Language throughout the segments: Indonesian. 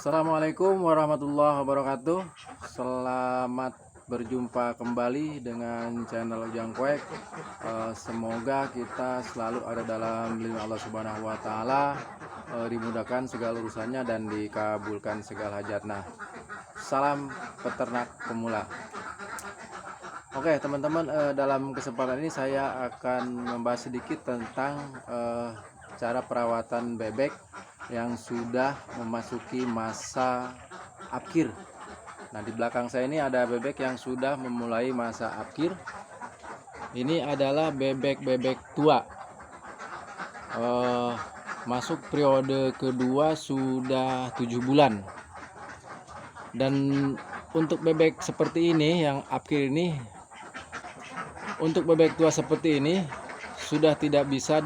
Assalamualaikum warahmatullahi wabarakatuh. Selamat berjumpa kembali dengan channel Ujang Kuek. Semoga kita selalu ada dalam lindungan Allah Subhanahu wa Ta'ala, dimudahkan segala urusannya dan dikabulkan segala hajat. Nah, salam peternak pemula. Oke teman-teman, dalam kesempatan ini saya akan membahas sedikit tentang cara perawatan bebek yang sudah memasuki masa akhir. Nah, di belakang saya ini ada bebek yang sudah memulai masa akhir. Ini adalah bebek-bebek tua, masuk periode kedua sudah 7 bulan. Dan untuk bebek seperti ini yang akhir ini, untuk bebek tua seperti ini sudah tidak bisa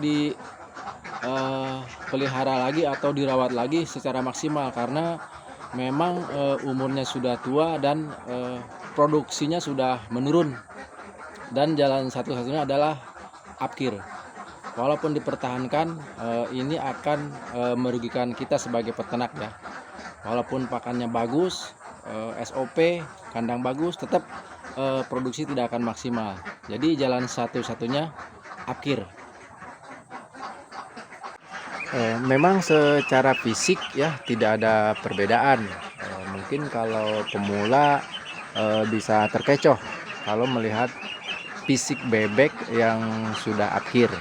pelihara lagi atau dirawat lagi secara maksimal karena memang umurnya sudah tua dan produksinya sudah menurun, dan jalan satu-satunya adalah apkir. Walaupun dipertahankan, ini akan merugikan kita sebagai peternak ya. Walaupun pakannya bagus, SOP kandang bagus, tetap produksi tidak akan maksimal. Jadi jalan satu-satunya apkir. Memang secara fisik ya tidak ada perbedaan. Mungkin kalau pemula bisa terkecoh kalau melihat fisik bebek yang sudah akhir.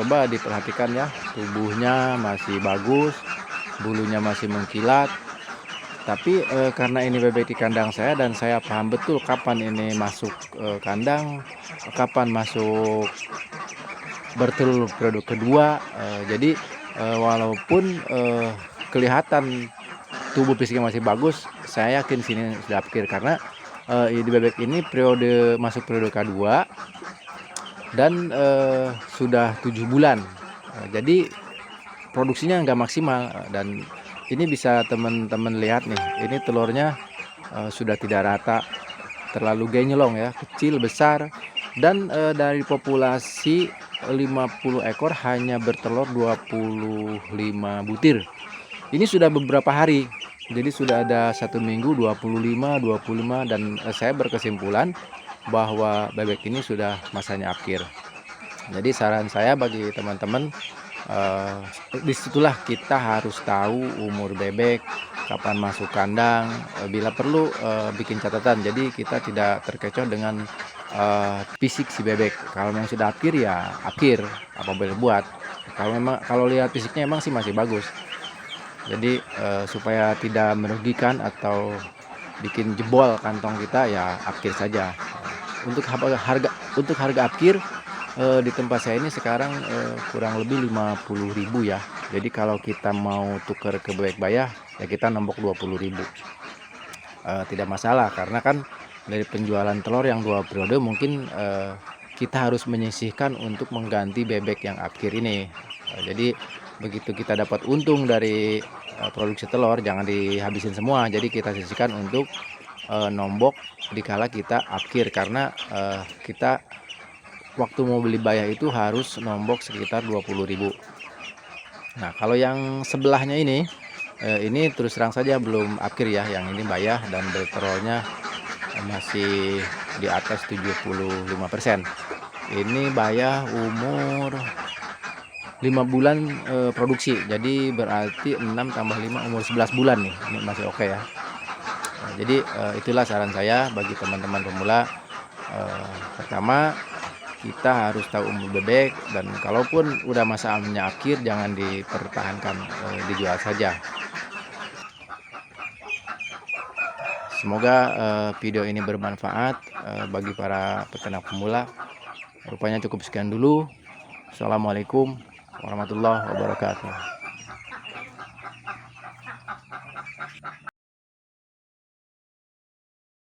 Coba diperhatikan ya, tubuhnya masih bagus, bulunya masih mengkilat. Tapi karena ini bebek di kandang saya dan saya paham betul kapan ini masuk kandang, kapan masuk bertelur periode kedua, jadi walaupun kelihatan tubuh fisiknya masih bagus, saya yakin sini sudah akhir karena di bebek ini masuk periode kedua dan sudah 7 bulan, jadi produksinya nggak maksimal. Dan ini bisa teman-teman lihat nih, ini telurnya sudah tidak rata, terlalu genyelong ya, kecil besar, dan dari populasi 50 ekor hanya bertelur 25 butir. Ini sudah beberapa hari, jadi sudah ada 1 minggu 25 dan saya berkesimpulan bahwa bebek ini sudah masanya akhir. Jadi saran saya bagi teman-teman, disitulah kita harus tahu umur bebek, kapan masuk kandang, bila perlu bikin catatan, jadi kita tidak terkecoh dengan fisik si bebek. Kalau memang sudah akhir ya akhir, apa boleh buat. Kalau lihat fisiknya emang sih masih bagus, jadi supaya tidak merugikan atau bikin jebol kantong kita ya akhir saja. Untuk harga akhir di tempat saya ini sekarang kurang lebih 50.000 ya. Jadi kalau kita mau tuker ke bebek bayah ya kita nombok 20.000, tidak masalah karena kan dari penjualan telur yang 2 periode mungkin kita harus menyisihkan untuk mengganti bebek yang akhir ini. Jadi begitu kita dapat untung dari produksi telur, jangan dihabisin semua, jadi kita sisihkan untuk nombok dikala kita akhir, karena kita waktu mau beli bayah itu harus nombok sekitar 20.000. Nah, kalau yang sebelahnya ini terus terang saja belum akhir ya, yang ini bayah dan bertelurnya masih di atas 75%. Ini bayah umur 5 bulan produksi, jadi berarti 6 tambah 5 umur 11 bulan nih, ini masih oke ya. Nah, jadi itulah saran saya bagi teman-teman pemula. Pertama, kita harus tahu umur bebek, dan kalaupun udah masanya akhir jangan dipertahankan, dijual saja. Semoga video ini bermanfaat bagi para peternak pemula. Rupanya cukup sekian dulu. Assalamualaikum warahmatullahi wabarakatuh.